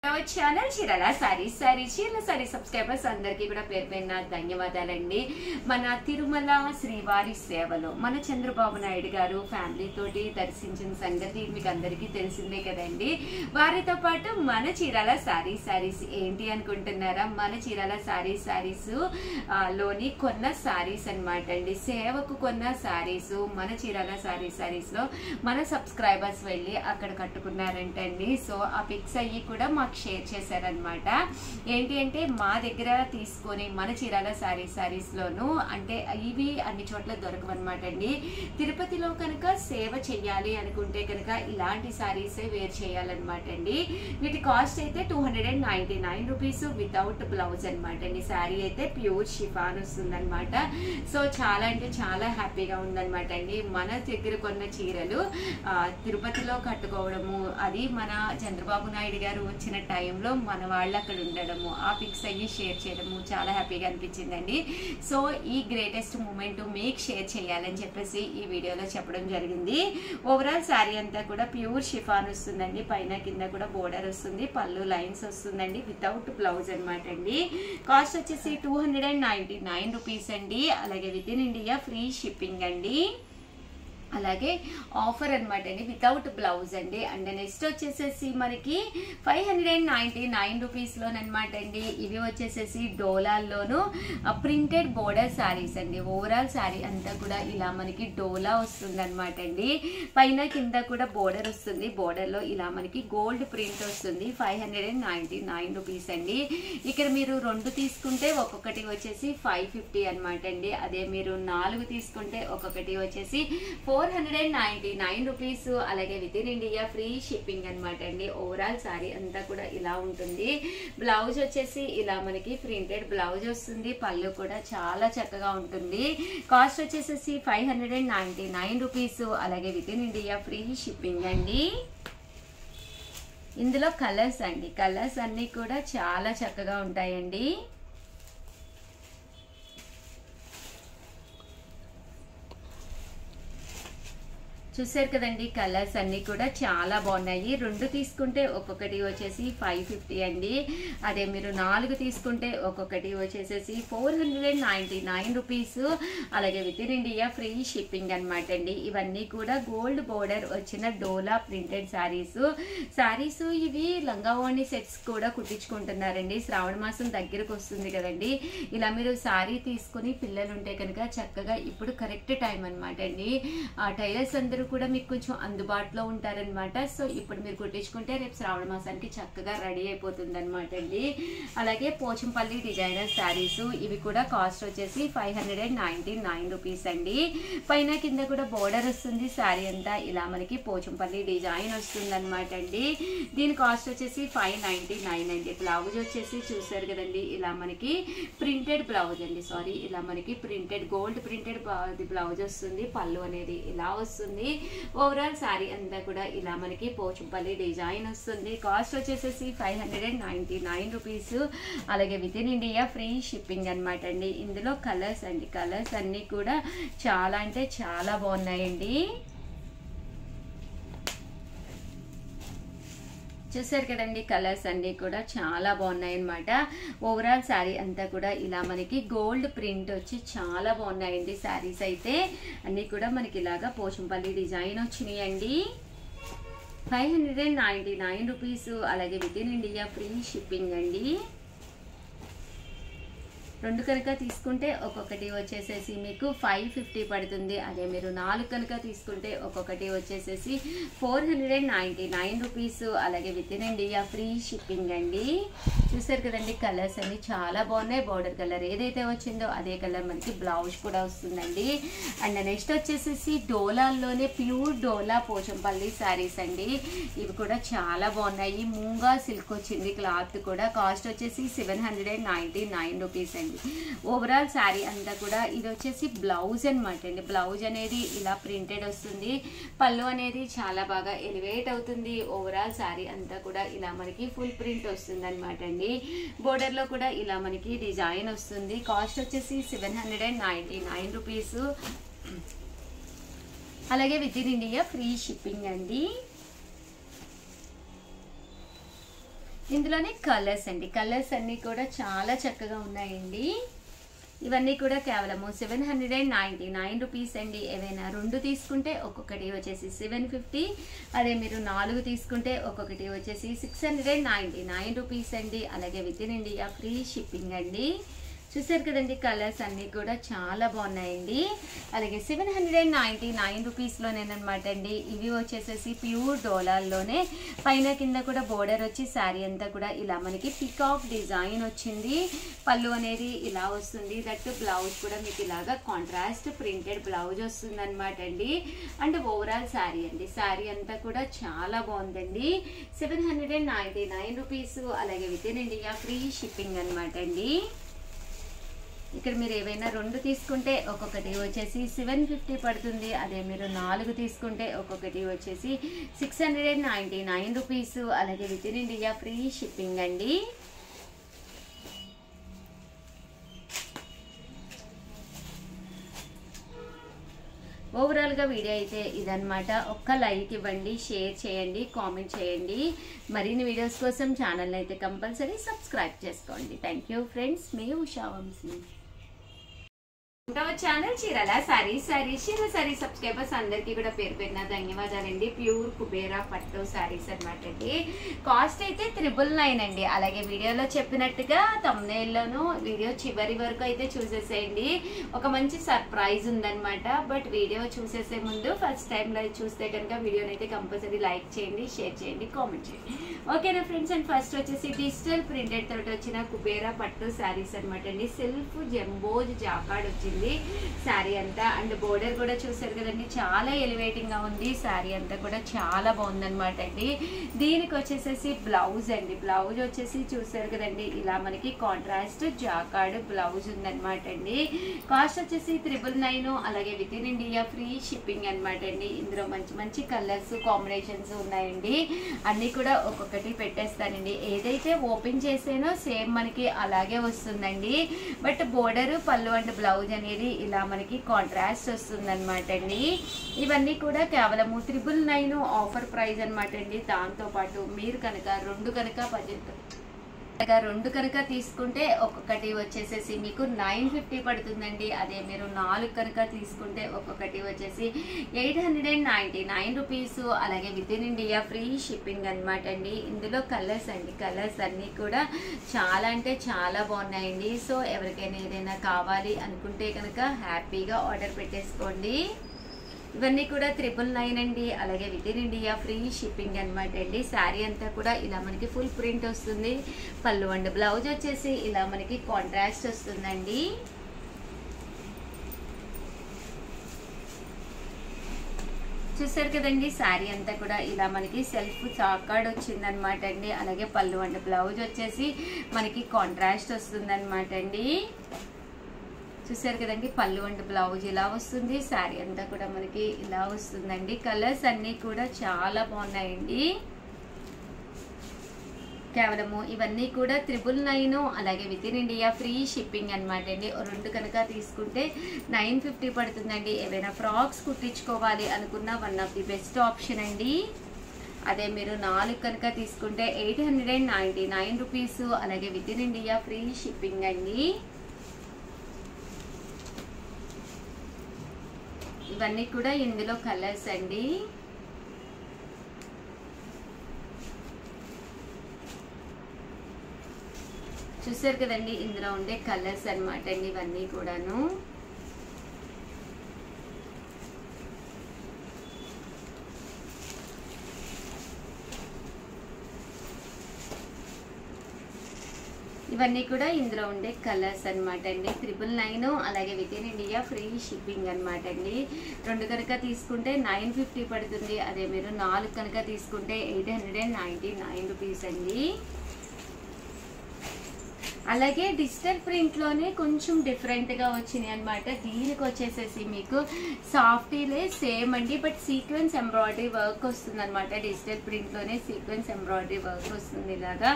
Channel చీరల sorry subscribers అందరికీ కూడా పేరు పేరున ధన్యవాదాలండి. మన తిరుమల శ్రీవారి సేవలో మన చంద్రబాబు నాయుడు గారు ఫ్యామిలీ తోటి దర్శించిన సంగతి మీకు అందరికీ తెలిసిందే కదండి. వారితో పాటు మన చీరల సారీస్ ఏంటి అనుకుంటున్నారా? మన చీరల సారీస్ లోని కొన్న సారీస్ అన్నమాట అండి. సేవకు కొన్న సారీస్ మన చీరల సారీస్ లో మన సబ్స్క్రైబర్స్ వెళ్ళి అక్కడ కట్టుకున్నారంటండి. సో ఆ పిక్స్ అయ్యి కూడా షేర్ చేశారనమాట. ఏంటి అంటే మా దగ్గర తీసుకొని మన చీరాల సారీస్ లోను అంటే ఇవి అన్ని చోట్ల దొరకవన్నమాట అండి. తిరుపతిలో కనుక సేవ చెయ్యాలి అనుకుంటే కనుక ఇలాంటి సారీసే వేర్ చేయాలన్నమాట అండి. వీటి కాస్ట్ అయితే 299 రూపీస్ వితౌట్ బ్లౌజ్ అనమాట అండి. శారీ అయితే ప్యూర్ షిఫాన్ వస్తుందన్నమాట. సో చాలా అంటే చాలా హ్యాపీగా ఉందన్నమాట అండి. మన దగ్గర కొన్న చీరలు తిరుపతిలో కట్టుకోవడము, అది మన చంద్రబాబు నాయుడు గారు వచ్చిన టైంలో మన వాళ్ళు అక్కడ ఉండడము, ఆ పిక్స్ అయ్యి షేర్ చేయడము చాలా హ్యాపీగా అనిపించిందండి. సో ఈ గ్రేటెస్ట్ మూమెంట్ మీకు షేర్ చేయాలని చెప్పేసి ఈ వీడియోలో చెప్పడం జరిగింది. ఓవరాల్ శారీ అంతా కూడా ప్యూర్ షిఫాన్ వస్తుందండి. పైన కింద కూడా బోర్డర్ వస్తుంది, పళ్ళు లైన్స్ వస్తుందండి వితౌట్ బ్లౌజ్ అనమాట అండి. కాస్ట్ వచ్చేసి 299 రూపీస్ అండి. అలాగే with in India free shipping అండి. అలాగే ఆఫర్ అనమాట అండి, వితౌట్ బ్లౌజ్ అండి. అండ్ నెక్స్ట్ వచ్చేసేసి మనకి 599 రూపీస్లోనమాట అండి. ఇవి వచ్చేసేసి డోలాల్లోను ప్రింటెడ్ బోర్డర్ శారీస్ అండి. ఓవరాల్ శారీ అంతా కూడా ఇలా మనకి డోలా వస్తుంది అనమాట అండి. పైన కింద కూడా బోర్డర్ వస్తుంది, బోర్డర్లో ఇలా మనకి గోల్డ్ ప్రింట్ వస్తుంది. 599 రూపీస్ అండి. ఇక్కడ మీరు 2 తీసుకుంటే ఒక్కొక్కటి వచ్చేసి 550 అనమాట అండి. అదే మీరు 4 తీసుకుంటే ఒక్కొక్కటి వచ్చేసి 499 రూపీస్. అలాగే with in India free shipping అనమాట అండి. ఓవరాల్ శారీ అంతా కూడా ఇలా ఉంటుంది. బ్లౌజ్ వచ్చేసి ఇలా మనకి ప్రింటెడ్ బ్లౌజ్ వస్తుంది, పళ్ళు కూడా చాలా చక్కగా ఉంటుంది. కాస్ట్ వచ్చేసి 599 రూపీస్. అలాగే with in India free shipping అండి. ఇందులో కలర్స్ అండి, కలర్స్ అన్నీ కూడా చాలా చక్కగా ఉంటాయండి. చూసారు కదండి, కలర్స్ అన్ని కూడా చాలా బాగున్నాయి. 2 తీసుకుంటే ఒక్కొక్కటి వచ్చేసి 550 అండి. అదే మీరు 4 తీసుకుంటే ఒక్కొక్కటి వచ్చేసేసి 499 రూపీస్. అలాగే with in India free shipping అనమాట అండి. ఇవన్నీ కూడా గోల్డ్ బోర్డర్ వచ్చిన డోలా ప్రింటెడ్ శారీస్. ఇవి లంగావోణి సెట్స్ కూడా కుట్టించుకుంటున్నారండి. శ్రావణ మాసం దగ్గరకు వస్తుంది కదండి. ఇలా మీరు శారీ తీసుకుని పిల్లలు ఉంటే కనుక చక్కగా ఇప్పుడు కరెక్ట్ టైం అనమాట అండి. ఆ టైలర్స్ అందరూ కూడా మీకు కొంచెం అందుబాటులో ఉంటారనమాట. సో ఇప్పుడు మీరు కుట్టించుకుంటే రేపు శ్రావణ మాసానికి చక్కగా రెడీ అయిపోతుంది అనమాట అండి. అలాగే పోచంపల్లి డిజైనర్ శారీస్, ఇవి కూడా కాస్ట్ వచ్చేసి 599 రూపీస్ అండి. పైన కింద కూడా బోర్డర్ వస్తుంది, శారీ అంతా ఇలా మనకి పోచంపల్లి డిజైన్ వస్తుంది అనమాట అండి. దీని కాస్ట్ వచ్చేసి 599 అండి. బ్లౌజ్ వచ్చేసి చూసారు కదండి, ఇలా మనకి ప్రింటెడ్ బ్లౌజ్ అండి. సారీ, ఇలా మనకి ప్రింటెడ్ గోల్డ్ ప్రింటెడ్ బ్లౌజ్ వస్తుంది, పళ్ళు అనేది ఇలా వస్తుంది. ఓవరాల్ శారీ అంతా కూడా ఇలా మనకి పోచంపల్లి డిజైన్ వస్తుంది. కాస్ట్ వచ్చేసేసి 599 రూపీస్. అలాగే with in India free shipping అనమాట అండి. ఇందులో కలర్స్ అండి, కలర్స్ అన్నీ కూడా చాలా అంటే చాలా బాగున్నాయండి. చూసారు కదండి, కలర్స్ అన్నీ కూడా చాలా బాగున్నాయి అనమాట. ఓవరాల్ శారీ అంతా కూడా ఇలా మనకి గోల్డ్ ప్రింట్ వచ్చి చాలా బాగున్నాయండి. శారీస్ అయితే అన్నీ కూడా మనకి ఇలాగా పోచంపల్లి డిజైన్ వచ్చినాయండి. 599 రూపీస్. అలాగే with in India free shipping అండి. 2 కనుక తీసుకుంటే ఒక్కొక్కటి వచ్చేసేసి మీకు 550 పడుతుంది. అదే మీరు 4 కనుక తీసుకుంటే ఒక్కొక్కటి వచ్చేసేసి 499 రూపీస్. అలాగే with in India free shipping అండి. చూసారు కదండి, కలర్స్ అన్ని చాలా బాగున్నాయి. బోర్డర్ కలర్ ఏదైతే వచ్చిందో అదే కలర్ మనకి బ్లౌజ్ కూడా వస్తుందండి. అండ్ నెక్స్ట్ వచ్చేసేసి డోలాల్లోనే ప్యూర్ డోలా పోచంపల్లి శారీస్ అండి. ఇవి కూడా చాలా బాగున్నాయి. మూంగా సిల్క్ వచ్చింది క్లాత్ కూడా. కాస్ట్ వచ్చేసి 799 రూపీస్ అండి. ఓవరాల్ శారీ అంతా కూడా ఇది వచ్చేసి బ్లౌజ్ అనమాట అండి. బ్లౌజ్ అనేది ఇలా ప్రింటెడ్ వస్తుంది, పళ్ళు అనేది చాలా బాగా ఎలివేట్ అవుతుంది. ఓవరాల్ శారీ అంతా కూడా ఇలా మనకి ఫుల్ ప్రింట్ వస్తుంది అనమాట అండి. బోర్డర్ లో కూడా ఇలా మనకి డిజైన్ వస్తుంది. కాస్ట్ వచ్చేసి 799 రూపీస్. అలాగే with in India free shipping అండి. ఇందులోనే కలర్స్ అండి, కలర్స్ అన్నీ కూడా చాలా చక్కగా ఉన్నాయండి. ఇవన్నీ కూడా కేవలము 799 రూపీస్ అండి. ఏవైనా 2 తీసుకుంటే ఒక్కొక్కటి వచ్చేసి 750, అదే మీరు 4 తీసుకుంటే ఒక్కొక్కటి వచ్చేసి 699 రూపీస్ అండి. అలాగే with in India free shipping అండి. చూసారు కదండి, కలర్స్ అన్నీ కూడా చాలా బాగున్నాయండి. అలాగే 799 రూపీస్లోనేనమాట అండి. ఇవి వచ్చేసేసి ప్యూర్ డోలాల్లోనే పైన కింద కూడా బోర్డర్ వచ్చి శారీ అంతా కూడా ఇలా మనకి పికాక్ డిజైన్ వచ్చింది. పళ్ళు అనేది ఇలా వస్తుంది. దట్ బ్లౌజ్ కూడా మీకు ఇలాగా కాంట్రాస్ట్ ప్రింటెడ్ బ్లౌజ్ వస్తుంది అనమాట అండి. అండ్ ఓవరాల్ శారీ అండి, శారీ అంతా కూడా చాలా బాగుందండి. 799 రూపీస్. అలాగే with in India free shipping అనమాట అండి. ఇక్కడ మీరు ఏవైనా 2 తీసుకుంటే ఒక్కొక్కటి వచ్చేసి 750 పడుతుంది. అదే మీరు 4 తీసుకుంటే ఒక్కొక్కటి వచ్చేసి 699 రూపీస్. అలాగే with in India free shipping అండి. ఓవరాల్గా వీడియో అయితే ఇదనమాట. ఒక్క లైక్ ఇవ్వండి, షేర్ చేయండి, కామెంట్ చేయండి. మరిన్ని వీడియోస్ కోసం ఛానల్ అయితే కంపల్సరీ సబ్స్క్రైబ్ చేసుకోండి. థ్యాంక్ యూ ఫ్రెండ్స్, మీ ఉషా వంశీ. ఛానల్ చీరల సారీస్ సారీ సబ్స్క్రైబర్స్ అందరికీ కూడా పేరు పేరున ధన్యవాదాలండి. ప్యూర్ కుబేరా పట్టు సారీస్ అనమాట అండి. కాస్ట్ అయితే 999 అండి. అలాగే వీడియోలో చెప్పినట్టుగా తమ్నేల్లోనూ వీడియో చివరి వరకు అయితే చూసేసేయండి. ఒక మంచి సర్ప్రైజ్ ఉందన్నమాట. బట్ వీడియో చూసేసే ముందు ఫస్ట్ టైం లైవ్ చూస్తే కనుక వీడియోని అయితే కంపల్సరీ లైక్ చేయండి, షేర్ చేయండి, కామెంట్ చేయండి. ఓకేనా ఫ్రెండ్స్. అండ్ ఫస్ట్ వచ్చేసి డిజిటల్ ప్రింటెడ్ తోటి వచ్చిన కుబేరా పట్టు సారీస్ అనమాట అండి. సెల్ఫ్ జంబోజ్ జాకార్డ్ వచ్చింది శారీ అంతా. అండ్ బోర్డర్ కూడా చూసారు కదండి, చాలా ఎలివేటింగ్ గా ఉంది. శారీ అంతా కూడా చాలా బాగుందన్నమాట అండి. దీనికి వచ్చేసేసి బ్లౌజ్ అండి, బ్లౌజ్ వచ్చేసి చూసారు కదండి, ఇలా మనకి కాంట్రాస్ట్ జాకార్డ్ బ్లౌజ్ ఉందన్నమాట అండి. కాస్ట్ వచ్చేసి 999. అలాగే with in India free shipping అనమాట అండి. ఇందులో మంచి మంచి కలర్స్ కాంబినేషన్స్ ఉన్నాయండి. అన్ని కూడా ఒక్కొక్కటి పెట్టేస్తానండి. ఏదైతే ఓపెన్ చేసానో సేమ్ మనకి అలాగే వస్తుందండి. బట్ బోర్డర్, పళ్ళు అండ్ బ్లౌజ్ అనేది ఇలా మనకి కాంట్రాస్ట్ వస్తుంది అనమాట అండి. ఇవన్నీ కూడా కేవలము 999 ఆఫర్ ప్రైస్ అనమాట అండి. దాంతో పాటు మీరు కనుక 2 కనుక తీసుకుంటే ఒక్కొక్కటి వచ్చేసేసి మీకు 950 పడుతుందండి. అదే మీరు 4 కనుక తీసుకుంటే ఒక్కొక్కటి వచ్చేసి 899 రూపీస్. అలాగే with in India free shipping అనమాట అండి. ఇందులో కలర్స్ అండి, కలర్స్ అన్నీ కూడా చాలా అంటే చాలా బాగున్నాయండి. సో ఎవరికైనా ఏదైనా కావాలి అనుకుంటే కనుక హ్యాపీగా ఆర్డర్ పెట్టేసుకోండి. ఇవన్నీ కూడా 999 అండి. అలాగే with in India free shipping అనమాట అండి. శారీ అంతా కూడా ఇలా మనకి ఫుల్ ప్రింట్ వస్తుంది. పళ్ళు అండ్ బ్లౌజ్ వచ్చేసి ఇలా మనకి కాంట్రాస్ట్ వస్తుందండి. చూసారు కదండి, శారీ అంతా కూడా ఇలా మనకి సెల్ఫ్ జాకార్డ్ వచ్చిందనమాట అండి. అలాగే పళ్ళు అండ్ బ్లౌజ్ వచ్చేసి మనకి కాంట్రాస్ట్ వస్తుందన్నమాట అండి. చూసారు కదండి, పళ్ళు అండ్ బ్లౌజ్ ఇలా వస్తుంది. శారీ అంతా కూడా మనకి ఇలా వస్తుందండి. కలర్స్ అన్నీ కూడా చాలా బాగున్నాయండి. కేవలము ఇవన్నీ కూడా 999. అలాగే with in India free shipping అనమాట అండి. 2 కనుక తీసుకుంటే 950 పడుతుందండి. ఏవైనా ఫ్రాక్స్ కుట్టించుకోవాలి అనుకున్న one of the best option అండి. అదే మీరు 4 కనుక తీసుకుంటే 899 రూపీస్. అలాగే with in India free shipping అండి. ఇవన్నీ కూడా ఇందులో కలర్స్ అండి. చూసారు కదండి, ఇందులో ఉండే కలర్స్ అనమాట అండి ఇవన్నీ కూడాను. ఇవన్నీ కూడా ఇందులో ఉండే కలర్స్ అనమాట అండి. 999. అలాగే with in India free shipping అనమాట అండి. 2 కనుక తీసుకుంటే 950 పడుతుంది. అదే మీరు 4 కనుక తీసుకుంటే 899 రూపీస్ అండి. అలాగే డిజిటల్ ప్రింట్లోనే కొంచెం డిఫరెంట్గా వచ్చినాయి అనమాట. దీనికి వచ్చేసేసి మీకు సాఫ్టీలే సేమ్ అండి, బట్ సీక్వెన్స్ ఎంబ్రాయిడరీ వర్క్ వస్తుంది అనమాట. డిజిటల్ ప్రింట్లోనే సీక్వెన్స్ ఎంబ్రాయిడరీ వర్క్ వస్తుంది ఇలాగా.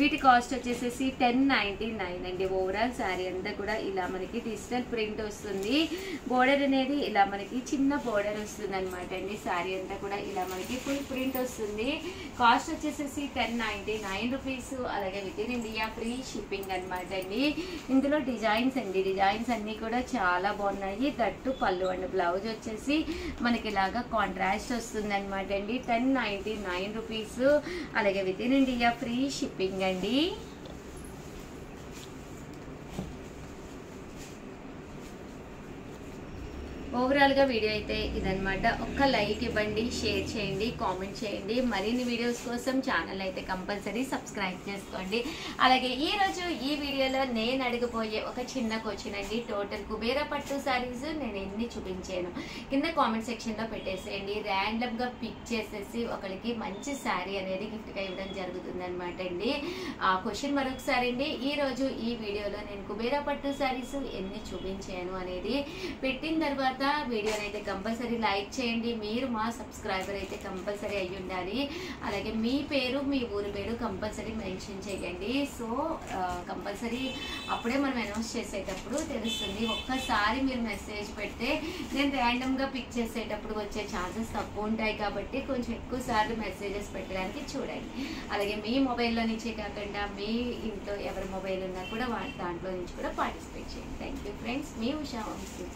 వీటి కాస్ట్ వచ్చేసేసి 1099 అండి. ఓవరాల్ శారీ అంతా కూడా ఇలా మనకి డిజిటల్ ప్రింట్ వస్తుంది. బోర్డర్ అనేది ఇలా మనకి చిన్న బోర్డర్ వస్తుంది అనమాట అండి. శారీ అంతా కూడా ఇలా మనకి ఫుల్ ప్రింట్ వస్తుంది. కాస్ట్ వచ్చేసేసి 1099 రూపీస్. అలాగే with in India free shipping అనమాట అండి. ఇందులో డిజైన్స్ అండి, డిజైన్స్ అన్నీ కూడా చాలా బాగున్నాయి. దట్టు పళ్ళు అండ్ బ్లౌజ్ వచ్చేసి మనకి ఇలాగా కాంట్రాస్ట్ వస్తుంది అనమాట అండి. 1099 రూపీస్. అలాగే with in India free shipping అండి. ఓవరాల్గా వీడియో అయితే ఇదనమాట. ఒక్క లైక్ ఇవ్వండి, షేర్ చేయండి, కామెంట్ చేయండి. మరిన్ని వీడియోస్ కోసం ఛానల్ అయితే కంపల్సరీ సబ్స్క్రైబ్ చేసుకోండి. అలాగే ఈరోజు ఈ వీడియోలో నేను అడిగిపోయే ఒక చిన్న క్వశ్చన్ అండి. టోటల్ కుబేరా పట్టు శారీస్ నేను ఎన్ని చూపించాను కింద కామెంట్ సెక్షన్లో పెట్టేసేయండి. ర్యాండమ్గా పిక్ చేసేసి ఒకరికి మంచి శారీ అనేది గిఫ్ట్గా ఇవ్వడం జరుగుతుంది అనమాట అండి. ఆ క్వశ్చన్ మరొకసారి అండి, ఈరోజు ఈ వీడియోలో నేను కుబేరా పట్టు శారీస్ ఎన్ని చూపించాను అనేది పెట్టిన తర్వాత వీడియోని అయితే కంపల్సరీ లైక్ చేయండి. మీరు మా సబ్స్క్రైబర్ అయితే కంపల్సరీ అయ్యి ఉండాలి. అలాగే మీ పేరు, మీ ఊరి పేరు కంపల్సరీ మెన్షన్ చేయండి. సో కంపల్సరీ అప్పుడే మనం అనౌన్స్ చేసేటప్పుడు తెలుస్తుంది. ఒక్కసారి మీరు మెసేజ్ పెడితే నేను ర్యాండమ్గా పిక్ చేసేటప్పుడు వచ్చే ఛాన్సెస్ తక్కువ ఉంటాయి కాబట్టి కొంచెం ఎక్కువ సార్లు మెసేజెస్ పెట్టడానికి చూడండి. అలాగే మీ మొబైల్లో నుంచే కాకుండా మీ ఇంట్లో ఎవరి మొబైల్ ఉన్నా కూడా దాంట్లో నుంచి కూడా పార్టిసిపేట్ చేయండి. Thank you friends. మీ ఉషా వంశీ.